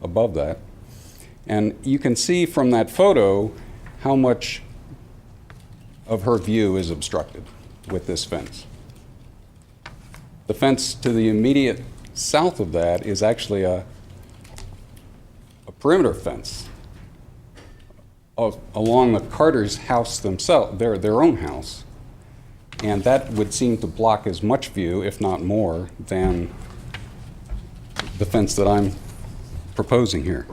above that. And you can see from that photo how much of her view is obstructed with this fence. The fence to the immediate south of that is actually a perimeter fence along the Carter's house themselves, their own house. And that would seem to block as much view, if not more, than the fence that I'm proposing here.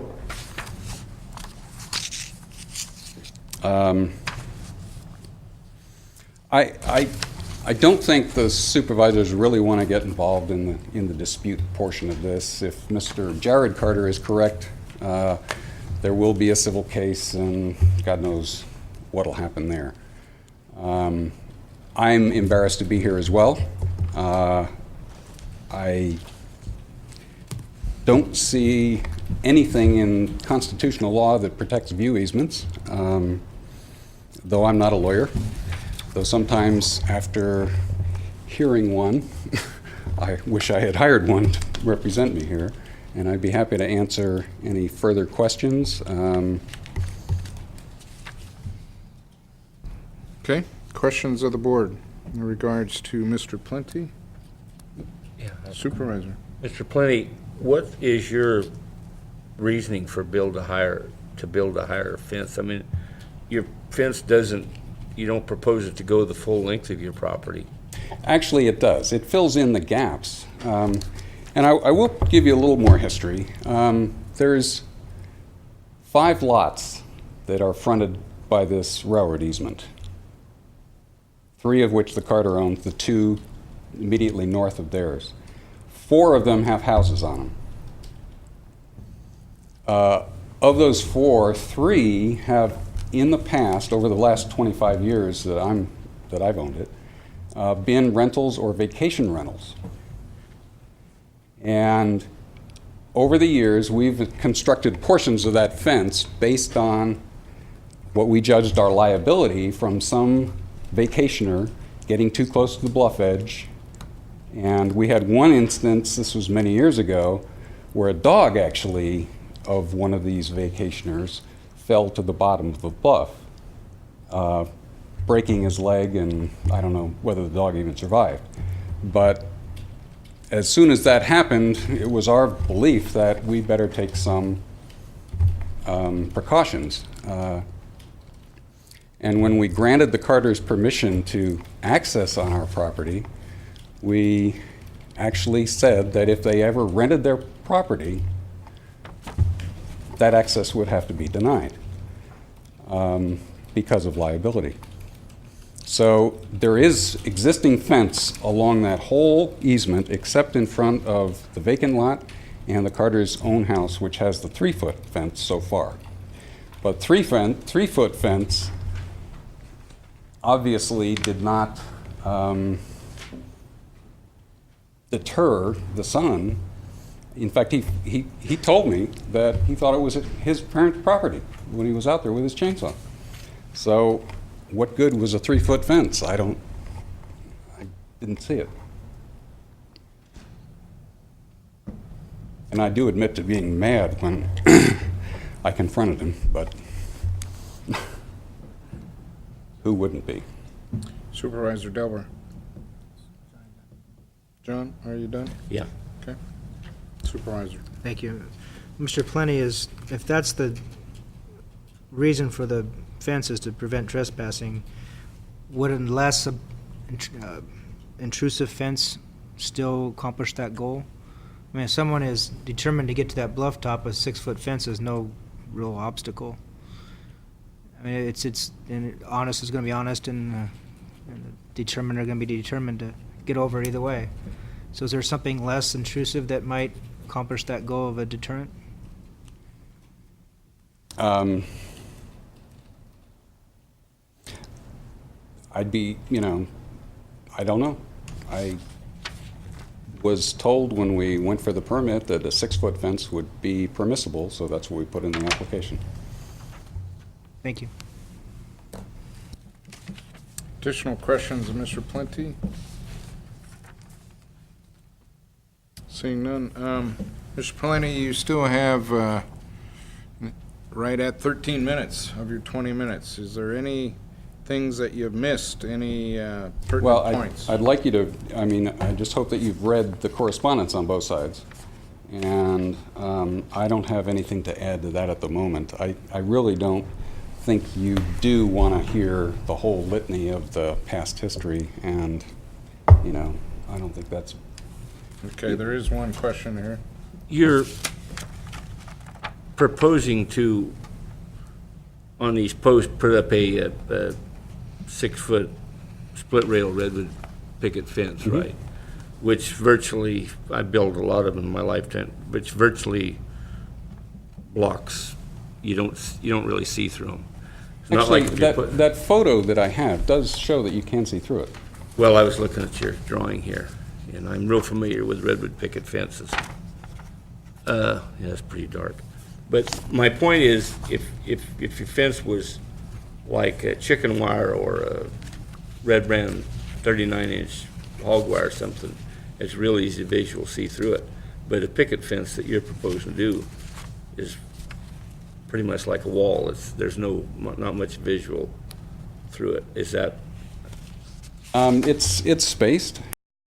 I don't think the supervisors really want to get involved in the dispute portion of this. If Mr. Jared Carter is correct, there will be a civil case, and God knows what'll happen there. I'm embarrassed to be here as well. I don't see anything in constitutional law that protects view easements, though I'm not a lawyer. Though sometimes after hearing one, I wish I had hired one to represent me here, and I'd be happy to answer any further questions. Okay, questions of the board in regards to Mr. Plenty? Yeah. Supervisor. Mr. Plenty, what is your reasoning for build a higher fence? I mean, your fence you don't propose it to go the full length of your property. Actually, it does. It fills in the gaps. And I will give you a little more history. There's 5 lots that are fronted by this railroad easement, 3 of which the Carter owns, the 2 immediately north of theirs. 4 of them have houses on them. Of those 4, 3 have, in the past, over the last 25 years that I've owned it, been rentals or vacation rentals. And over the years, we've constructed portions of that fence based on what we judged our liability from some vacationer getting too close to the bluff edge. And we had one instance, this was many years ago, where a dog actually of one of these vacationers fell to the bottom of the bluff, breaking his leg, and I don't know whether the dog even survived. But as soon as that happened, it was our belief that we better take some precautions. And when we granted the Carters permission to access on our property, we actually said that if they ever rented their property, that access would have to be denied because of liability. So there is existing fence along that whole easement except in front of the vacant lot and the Carter's own house, which has the 3-foot fence so far. But 3-foot fence obviously did not deter the son. In fact, he told me that he thought it was his parents' property when he was out there with his chainsaw. So what good was a 3-foot fence? I didn't see it. And I do admit to being mad when I confronted him, but who wouldn't be? Supervisor Delver. John, are you done? Yeah. Okay. Supervisor. Thank you. Mr. Plenty, if that's the reason for the fence is to prevent trespassing, would a less intrusive fence still accomplish that goal? I mean, if someone is determined to get to that bluff top, a 6-foot fence is no real obstacle. I mean, it's honest is going to be honest, and determined are going to be determined to get over it either way. So is there something less intrusive that might accomplish that goal of a deterrent? I'd be, I don't know. I was told when we went for the permit that a 6-foot fence would be permissible, so that's what we put in the application. Thank you. Additional questions of Mr. Plenty? Seeing none. Mr. Paleni, you still have right at 13 minutes of your 20 minutes. Is there any things that you've missed, any Well, pertinent points? I'd like you to, I mean, I just hope that you've read the correspondence on both sides. And I don't have anything to add to that at the moment. I really don't think you do want to hear the whole litany of the past history, and, you know, I don't think that's, Okay, there is one question here. You're proposing to, on these posts, put up a 6-foot split rail redwood picket fence, right? Which virtually, I built a lot of them in my lifetime, which virtually blocks, you don't really see through them. It's not actually, like if you put- that photo that I have does show that you can see through it. Well, I was looking at your drawing here, and I'm real familiar with redwood picket fences. Yeah, it's pretty dark. But my point is, if your fence was like a chicken wire or a red brand 39-inch hog wire or something, it's real easy to visual see through it. But a picket fence that you're proposing to do is pretty much like a wall. There's not much visual through it. Is that? It's spaced,